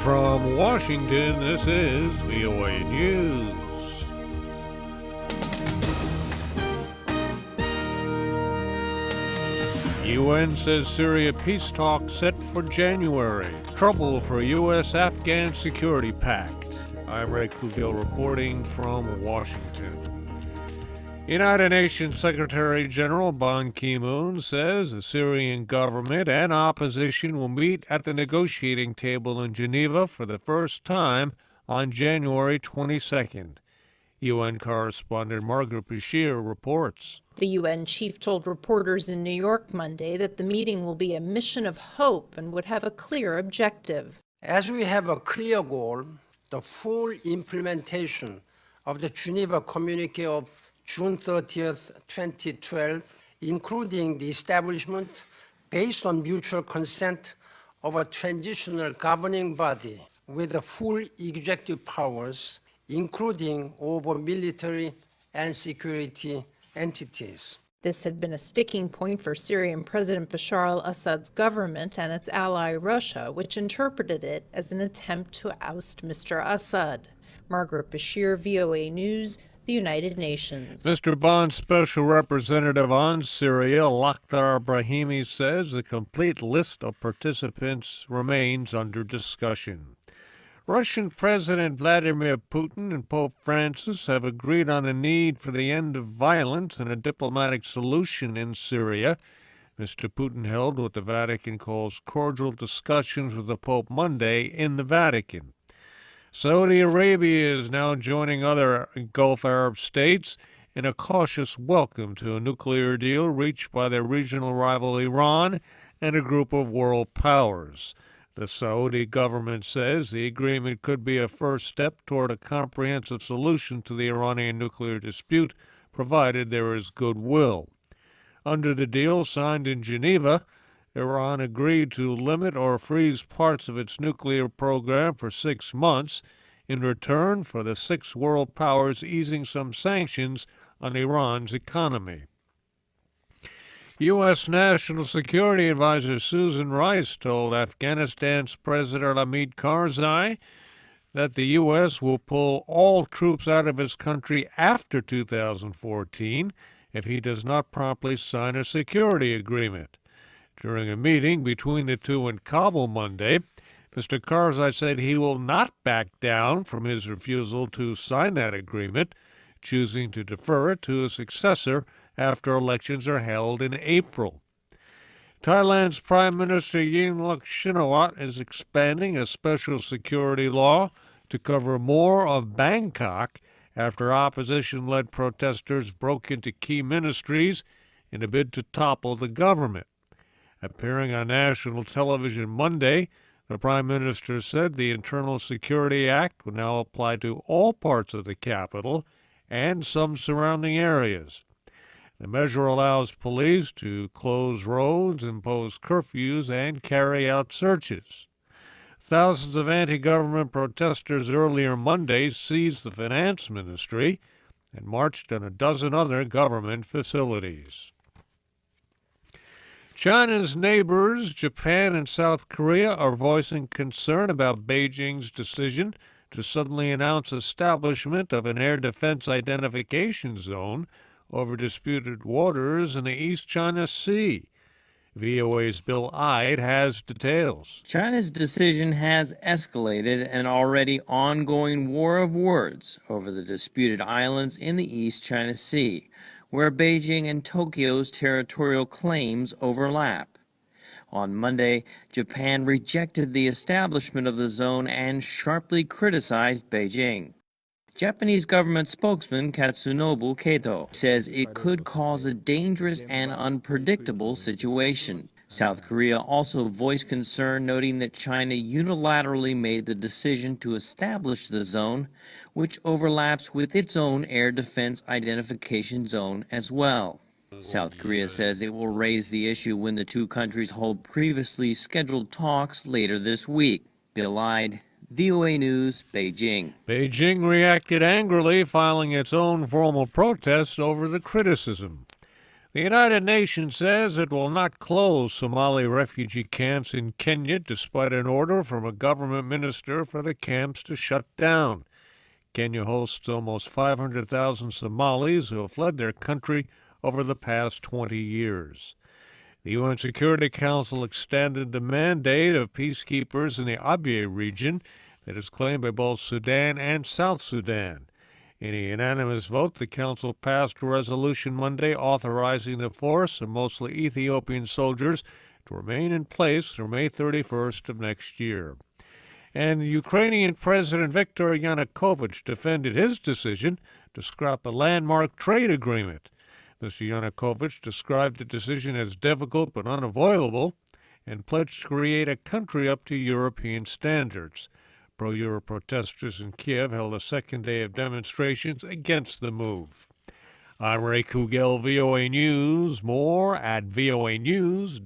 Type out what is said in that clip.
From Washington, this is VOA News. UN says Syria peace talks set for January. Trouble for U.S. Afghan security pact. I'm Ray Kouguell reporting from Washington. United Nations Secretary General Ban Ki-moon says the Syrian government and opposition will meet at the negotiating table in Geneva for the first time on January 22nd. UN correspondent Margaret Besheer reports. The UN chief told reporters in New York Monday that the meeting will be a mission of hope and would have a clear objective. As we have a clear goal, the full implementation of the Geneva Communiqué of June 30th, 2012, including the establishment, based on mutual consent, of a transitional governing body with the full executive powers, including over military and security entities. This had been a sticking point for Syrian President Bashar al-Assad's government and its ally Russia, which interpreted it as an attempt to oust Mr. Assad. Margaret Besheer, VOA News, the United Nations. Mr. Bond's special representative on Syria, Lakhdar Brahimi, says the complete list of participants remains under discussion. Russian President Vladimir Putin and Pope Francis have agreed on a need for the end of violence and a diplomatic solution in Syria. Mr. Putin held what the Vatican calls cordial discussions with the Pope Monday in the Vatican. Saudi Arabia is now joining other Gulf Arab states in a cautious welcome to a nuclear deal reached by their regional rival Iran and a group of world powers. The Saudi government says the agreement could be a first step toward a comprehensive solution to the Iranian nuclear dispute, provided there is goodwill. Under the deal signed in Geneva, Iran agreed to limit or freeze parts of its nuclear program for 6 months in return for the 6 world powers easing some sanctions on Iran's economy. U.S. National Security Advisor Susan Rice told Afghanistan's President Hamid Karzai that the U.S. will pull all troops out of his country after 2014 if he does not promptly sign a security agreement. During a meeting between the two in Kabul Monday, Mr. Karzai said he will not back down from his refusal to sign that agreement, choosing to defer it to a successor after elections are held in April. Thailand's Prime Minister Yingluck Shinawatra is expanding a special security law to cover more of Bangkok after opposition-led protesters broke into key ministries in a bid to topple the government. Appearing on national television Monday, the Prime Minister said the Internal Security Act would now apply to all parts of the capital and some surrounding areas. The measure allows police to close roads, impose curfews, and carry out searches. Thousands of anti-government protesters earlier Monday seized the finance ministry and marched on a dozen other government facilities. China's neighbors, Japan and South Korea, are voicing concern about Beijing's decision to suddenly announce establishment of an air defense identification zone over disputed waters in the East China Sea. VOA's Bill Ide has details. China's decision has escalated an already ongoing war of words over the disputed islands in the East China Sea, where Beijing and Tokyo's territorial claims overlap. On Monday, Japan rejected the establishment of the zone and sharply criticized Beijing. Japanese government spokesman Katsunobu Kato says it could cause a dangerous and unpredictable situation. South Korea also voiced concern, noting that China unilaterally made the decision to establish the zone, which overlaps with its own air defense identification zone as well. South Korea says it will raise the issue when the two countries hold previously scheduled talks later this week. Bill Ide, VOA News, Beijing. Beijing reacted angrily, filing its own formal protest over the criticism. The United Nations says it will not close Somali refugee camps in Kenya despite an order from a government minister for the camps to shut down. Kenya hosts almost 500,000 Somalis who have fled their country over the past 20 years. The UN Security Council extended the mandate of peacekeepers in the Abyei region that is claimed by both Sudan and South Sudan. In a unanimous vote, the Council passed a resolution Monday authorizing the force of mostly Ethiopian soldiers to remain in place through May 31st of next year. And Ukrainian President Viktor Yanukovych defended his decision to scrap a landmark trade agreement. Mr. Yanukovych described the decision as difficult but unavoidable and pledged to create a country up to European standards. Pro-Euro protesters in Kiev held a second day of demonstrations against the move. I'm Ray Kouguell, VOA News. More at voanews.com.